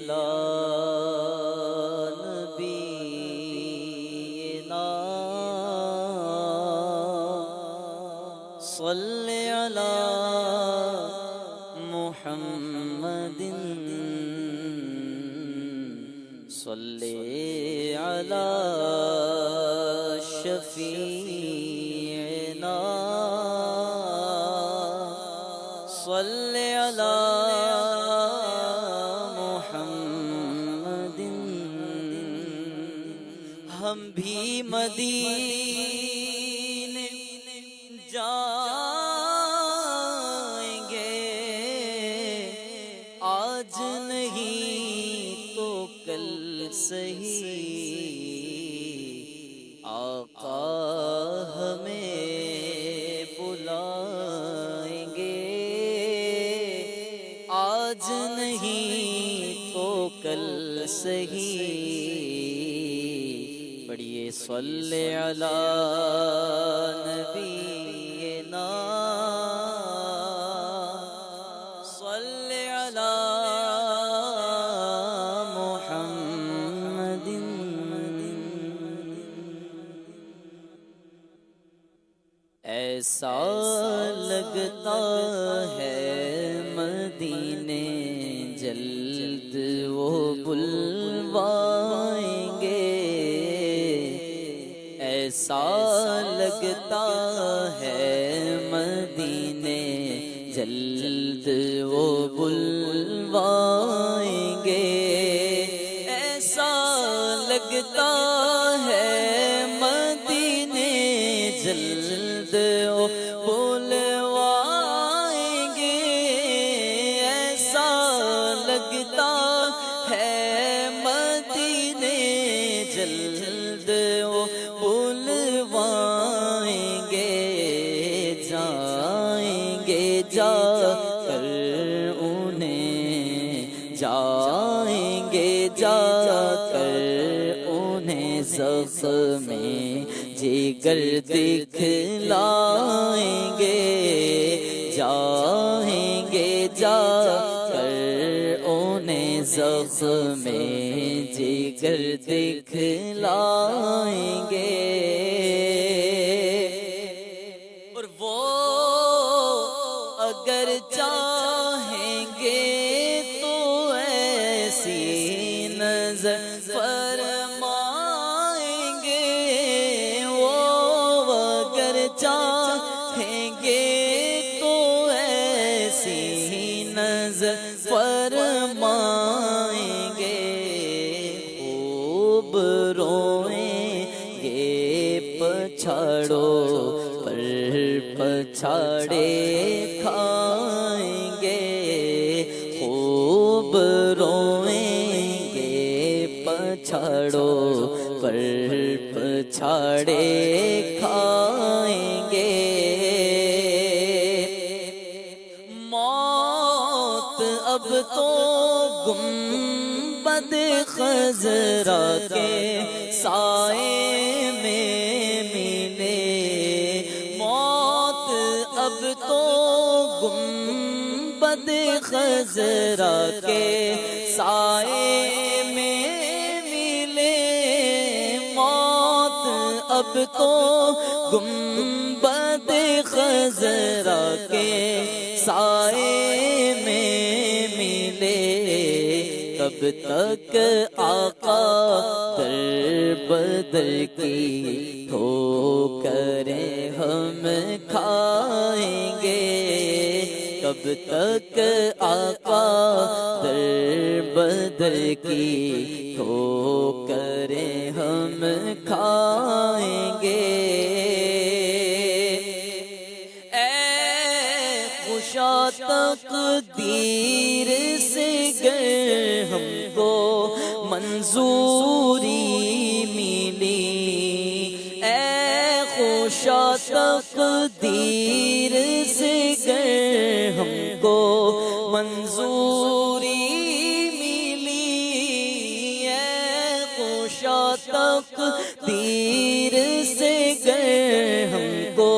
علی نبینا صلی علی محمد صلی علی شفیعنا صلی علی محمد ہم بھی مدینے جائیں گے آج نہیں تو کل سہی آقا ہمیں بلائیں گے آج نہیں تو کل سہی پڑھیے صلی علی نبینا صلی علی محمد ایسا لگتا ہے مدینے جلد وہ بلوائیں گے ایسا لگتا ہے مدینے جلد وہ بلوائیں گے ایسا لگتا ہے مدینے جلد وہ بلوائیں گے ایسا لگتا ہے مدینے جلد وہ بلوائیں گے جائیں گے جا کر انہیں جائیں گے جا کر انہیں زخم جگر دکھلائیں گے جائیں گے جا کر انہیں زخم جگر دکھلائیں گے اور وہ اگر چاہیں گے تو ایسی نظر فرمائیں گے وہ اگر چاہیں گے تو ایسی نظر فرمائیں گے خوب روئیں گے پچھاڑو پر پچھاڑے کھائیں گے خوب روئیں گے پچھاڑو پر پچھاڑے کھائیں گے موت اب تو گنبد خضرا کے سائے میں ملے موت اب تو گنبد خضرا کے سائے میں ملے موت اب تو گنبد خضرا کے سائے میں ملے تب تک آقا در بدر کی ٹھوکریں ہم کھائیں گے کب تک آقا در بدر کی ٹھوکریں ہم کھائیں گے تقدیر سے گر ہم کو منظوری ملی اے خوشا تقدیر سے گر ہم کو منظوری ملی اے خوشا تقدیر سے گر ہم کو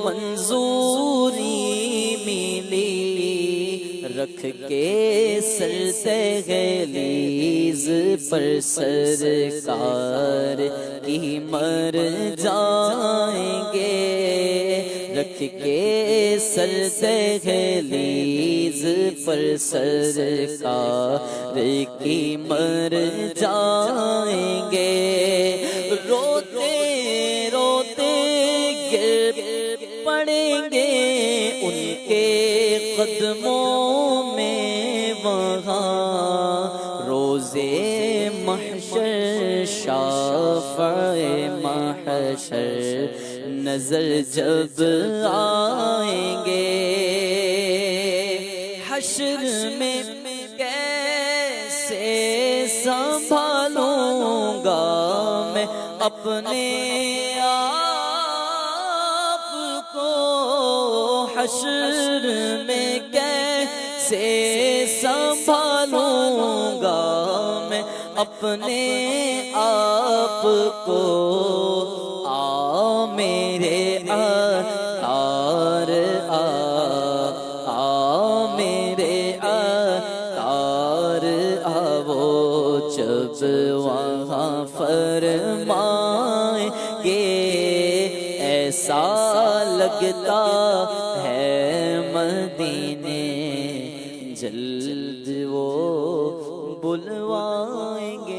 منظوری رکھ کے سر دہلیز پر سرکار کی مر جائیں گے، رکھ کے سر دہلیز پر سرکار کی مر جائیں گے، روتے روتے گر پڑیں گے ان کے قدموں میں وہاں روزے محشر شافع محشر نظر جب آئیں گے، حشر میں کیسے سنبھالوں گا میں اپنے آپ کو، حشر میں کیسے سنبھالوں گا میں اپنے آپ کو، آ میرے عطار آ میرے عطار وہ جب وہاں فرمائیں گے، ایسا لگتا ہے مدینے جلد وہ بلوائیں گے۔